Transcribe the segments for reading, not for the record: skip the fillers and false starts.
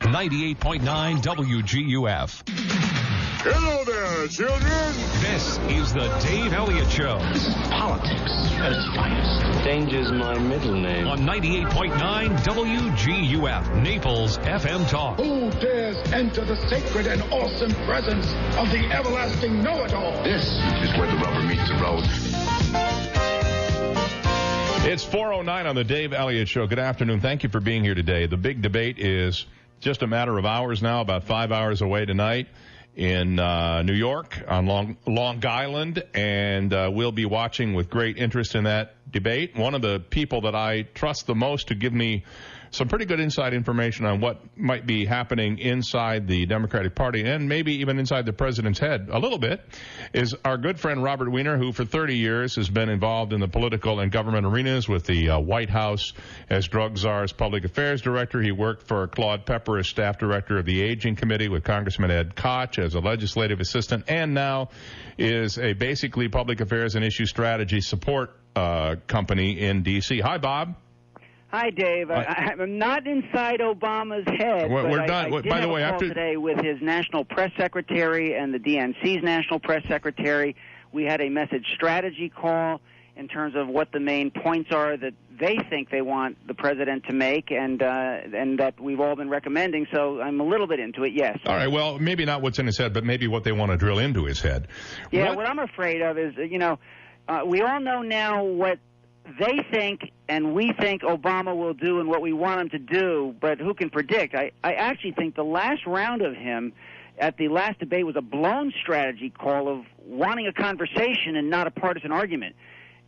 98.9 WGUF. Hello there, children. This is the Dave Elliott Show. This is politics at its finest. Danger's my middle name. On 98.9 WGUF, Naples FM Talk. Who dares enter the sacred and awesome presence of the everlasting know-it-all? This is where the rubber meets the road. It's 4:09 on the Dave Elliott Show. Good afternoon. Thank you for being here today. The big debate is just a matter of hours now, about 5 hours away tonight in New York on Long Island, and we'll be watching with great interest in that debate. One of the people that I trust the most to give me some pretty good inside information on what might be happening inside the Democratic Party and maybe even inside the president's head a little bit is our good friend Robert Weiner, who for 30 years has been involved in the political and government arenas with the White House as drug czar's public affairs director. He worked for Claude Pepper as staff director of the Aging Committee with Congressman Ed Koch as a legislative assistant, and now is a basically public affairs and issue strategy support company in D.C. Hi, Bob. Hi, Dave. I'm not inside Obama's head. We're done. I did By the have way, a call after today with his national press secretary and the DNC's national press secretary, we had a message strategy call in terms of what the main points are that they think they want the president to make, and that we've all been recommending. So I'm a little bit into it. Yes. All right. Well, maybe not what's in his head, but maybe what they want to drill into his head. Yeah. What I'm afraid of is, we all know now what they think and we think Obama will do and what we want him to do, but who can predict? I actually think the last round of him at the last debate was a blown strategy call of wanting a conversation and not a partisan argument.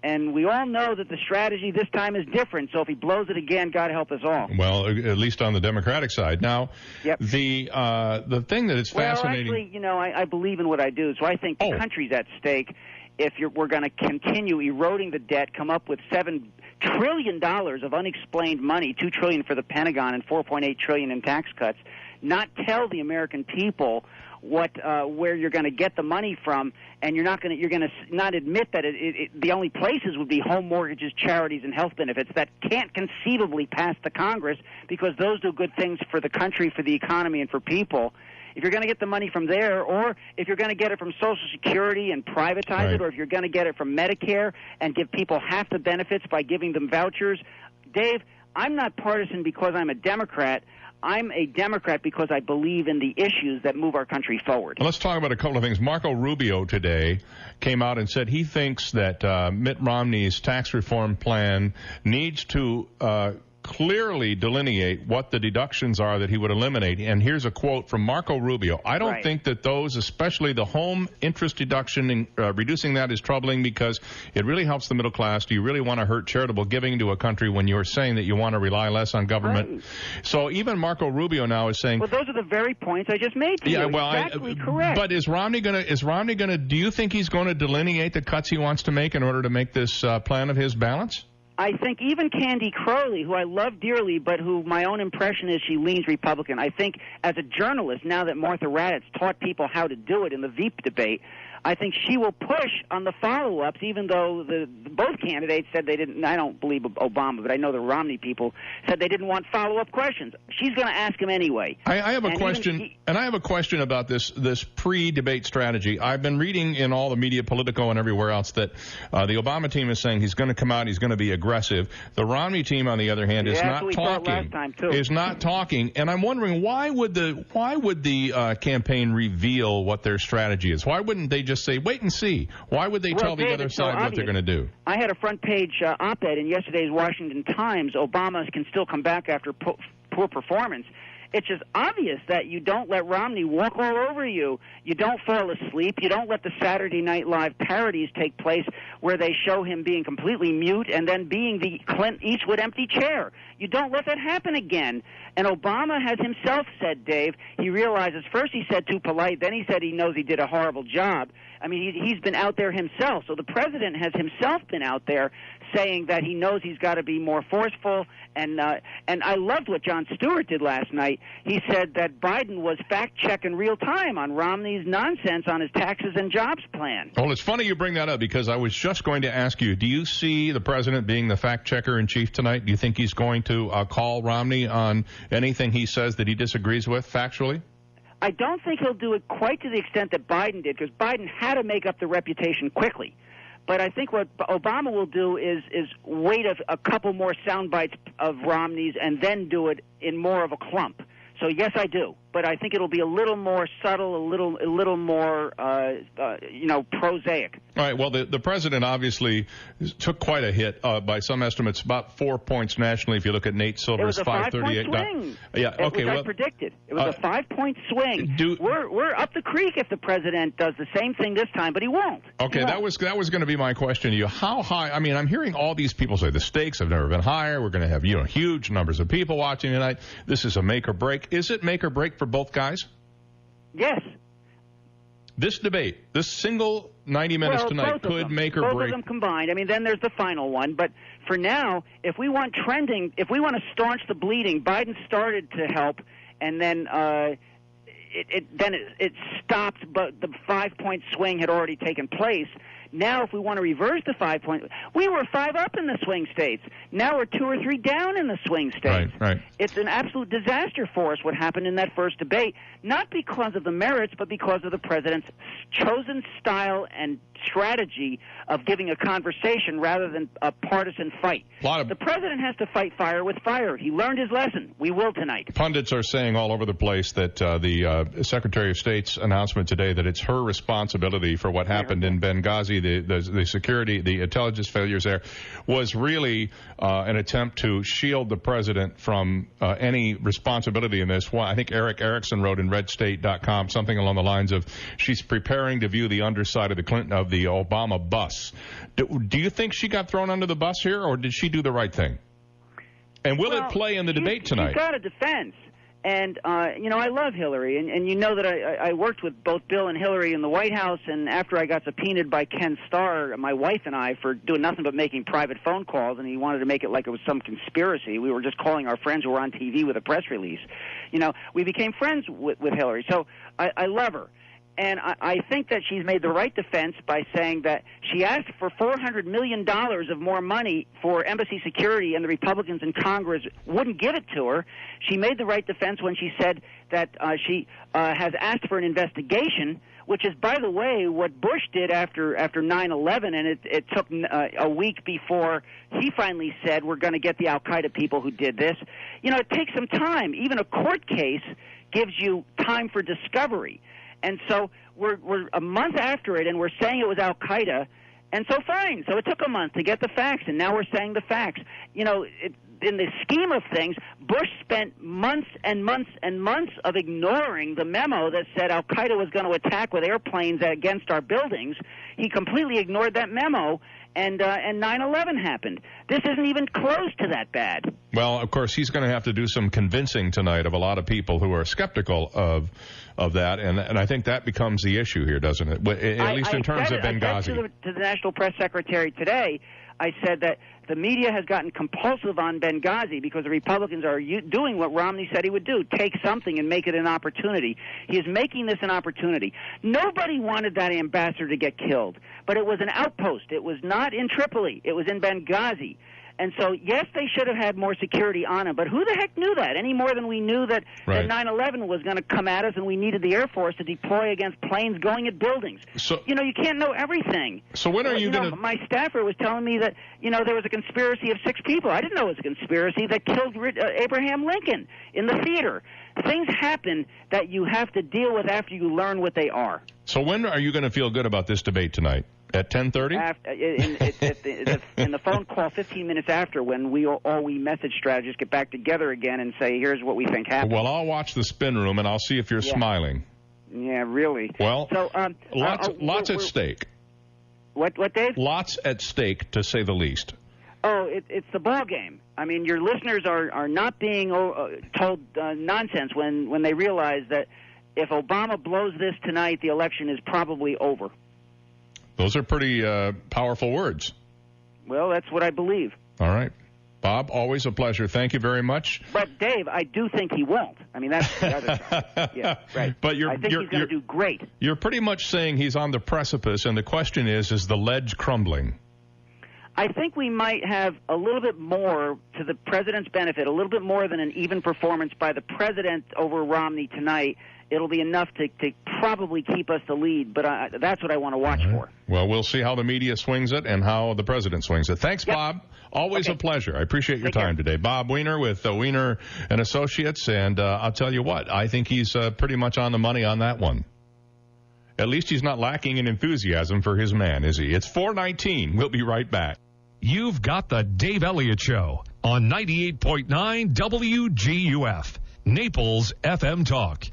And we all know that the strategy this time is different, so if he blows it again, God help us all. Well, at least on the Democratic side. Now, yep. The thing that is fascinating... Well, actually, I believe in what I do, so I think the country's at stake. If we're going to continue eroding the debt, come up with $7 trillion of unexplained money, $2 trillion for the Pentagon and $4.8 trillion in tax cuts, not tell the American people where you're going to get the money from, and you're going to not admit that the only places would be home mortgages, charities, and health benefits that can't conceivably pass the Congress because those do good things for the country, for the economy, and for people. If you're going to get the money from there, or if you're going to get it from Social Security and privatize it, or if you're going to get it from Medicare and give people half the benefits by giving them vouchers, Dave, I'm not partisan because I'm a Democrat. I'm a Democrat because I believe in the issues that move our country forward. Well, let's talk about a couple of things. Marco Rubio today came out and said he thinks that Mitt Romney's tax reform plan needs to clearly delineate what the deductions are that he would eliminate. And here's a quote from Marco Rubio. I don't think that those, especially the home interest deduction, reducing that is troubling because it really helps the middle class. Do you really want to hurt charitable giving to a country when you're saying that you want to rely less on government? Right. So even Marco Rubio now is saying... Well, those are the very points I just made to you. Well, exactly correct. But is Romney going to, do you think he's going to delineate the cuts he wants to make in order to make this plan of his balance? I think even Candy Crowley, who I love dearly, but who my own impression is she leans Republican, I think as a journalist, now that Martha Raddatz taught people how to do it in the Veep debate, I think she will push on the follow-ups, even though both candidates said they didn't. I don't believe Obama, but I know the Romney people said they didn't want follow-up questions. She's going to ask him anyway. I have a question, and I have a question about this pre-debate strategy. I've been reading in all the media, Politico and everywhere else, that the Obama team is saying he's going to come out, he's going to be aggressive. The Romney team, on the other hand, is not talking. Last time too. Is not talking, and I'm wondering why would the campaign reveal what their strategy is? Why wouldn't they just say, wait and see? Why would they tell the other side what they're going to do? I had a front-page op-ed in yesterday's Washington Times. Obama can still come back after poor performance. It's just obvious that you don't let Romney walk all over you. You don't fall asleep. You don't let the Saturday Night Live parodies take place where they show him being completely mute and then being the Clint Eastwood empty chair. You don't let that happen again. And Obama has himself said, Dave, he realizes first he said too polite, then he said he knows he did a horrible job. I mean, he's been out there himself. So the president has himself been out there saying that he knows he's got to be more forceful. And I loved what Jon Stewart did last night. debate, he said that Biden was fact-checking real time on Romney's nonsense on his taxes and jobs plan. Well, it's funny you bring that up because I was just going to ask you, do you see the president being the fact-checker in chief tonight? Do you think he's going to call Romney on anything he says that he disagrees with factually? I don't think he'll do it quite to the extent that Biden did, because Biden had to make up the reputation quickly. But I think what Obama will do is wait a couple more sound bites of Romney's and then do it in more of a clump. So yes, I do, but I think it'll be a little more subtle, a little more, prosaic. All right. Well, the president obviously took quite a hit by some estimates, about 4 points nationally. If you look at Nate Silver's 538. It was a 5-point swing. Yeah. Okay. Well, I predicted it was a 5-point swing. We're up the creek if the president does the same thing this time, but he won't. Okay. That was going to be my question to you. How high? I mean, I'm hearing all these people say the stakes have never been higher. We're going to have huge numbers of people watching tonight. This is a make or break. Is it make or break for both guys? Yes. This debate, this single 90 minutes tonight could make or break. Both of them combined. I mean, then there's the final one. But for now, if we want to staunch the bleeding, Biden started to help, and then it stopped, but the 5-point swing had already taken place. Now, if we want to reverse the 5-point, we were 5 up in the swing states. Now we're 2 or 3 down in the swing states. Right. It's an absolute disaster for us what happened in that first debate, not because of the merits, but because of the president's chosen style and strategy of giving a conversation rather than a partisan fight. The president has to fight fire with fire. He learned his lesson. We will tonight. Pundits are saying all over the place that the Secretary of State's announcement today that it's her responsibility for what happened in Benghazi, the security, the intelligence failures there, was really an attempt to shield the president from any responsibility in this. I think Eric Erickson wrote in RedState.com something along the lines of she's preparing to view the underside of the Obama bus. Do you think she got thrown under the bus here, or did she do the right thing? And will it play in the debate tonight? She's got a defense. And, I love Hillary, and you know that I worked with both Bill and Hillary in the White House, and after I got subpoenaed by Ken Starr, my wife and I, for doing nothing but making private phone calls, and he wanted to make it like it was some conspiracy. We were just calling our friends who were on TV with a press release. We became friends with Hillary, so I love her. And I think that she's made the right defense by saying that she asked for $400 million of more money for embassy security, and the Republicans in Congress wouldn't give it to her. She made the right defense when she said that she has asked for an investigation, which is, by the way, what Bush did after 9/11, and it took a week before he finally said, we're going to get the al-Qaeda people who did this. It takes some time. Even a court case gives you time for discovery. And so we're a month after it, and we're saying it was al-Qaeda, and so fine. So it took a month to get the facts, and now we're saying the facts. In the scheme of things, Bush spent months and months and months of ignoring the memo that said al-Qaeda was going to attack with airplanes against our buildings. He completely ignored that memo, and 9/11 happened. This isn't even close to that bad. Well, of course, he's going to have to do some convincing tonight of a lot of people who are skeptical of that, and I think that becomes the issue here, doesn't it? At least in terms of Benghazi. I said to the National Press Secretary today, I said that the media has gotten compulsive on Benghazi because the Republicans are doing what Romney said he would do, take something and make it an opportunity. He is making this an opportunity. Nobody wanted that ambassador to get killed, but it was an outpost. It was not in Tripoli. It was in Benghazi. And so, yes, they should have had more security on him, but who the heck knew that? Any more than we knew that 9/11 was going to come at us and we needed the Air Force to deploy against planes going at buildings. So, you can't know everything. So when are you going to... My staffer was telling me that, there was a conspiracy of 6 people. I didn't know it was a conspiracy that killed Abraham Lincoln in the theater. Things happen that you have to deal with after you learn what they are. So when are you going to feel good about this debate tonight? At 10:30? In the phone call 15 minutes after, when we message strategists get back together again and say, here's what we think happened. Well, I'll watch the spin room, and I'll see if you're smiling. Yeah, really. Well, so, lots at stake. What, Dave? Lots at stake, to say the least. Oh, it's the ball game. I mean, your listeners are not being told nonsense when they realize that if Obama blows this tonight, the election is probably over. Those are pretty powerful words. Well, that's what I believe. All right. Bob, always a pleasure. Thank you very much. But, Dave, I do think he won't. I mean, that's the other side. Yeah, right. But I think he's going to do great. You're pretty much saying he's on the precipice, and the question is the ledge crumbling? I think we might have a little bit more, to the president's benefit, a little bit more than an even performance by the president over Romney tonight. It'll be enough to probably keep us the lead, but that's what I want to watch for. Well, we'll see how the media swings it and how the president swings it. Thanks, Bob. Always a pleasure. I appreciate your time today. Bob Weiner with Weiner and Associates, and I'll tell you what, I think he's pretty much on the money on that one. At least he's not lacking in enthusiasm for his man, is he? It's 4:19. We'll be right back. You've got the Dave Elliott Show on 98.9 WGUF, Naples FM Talk.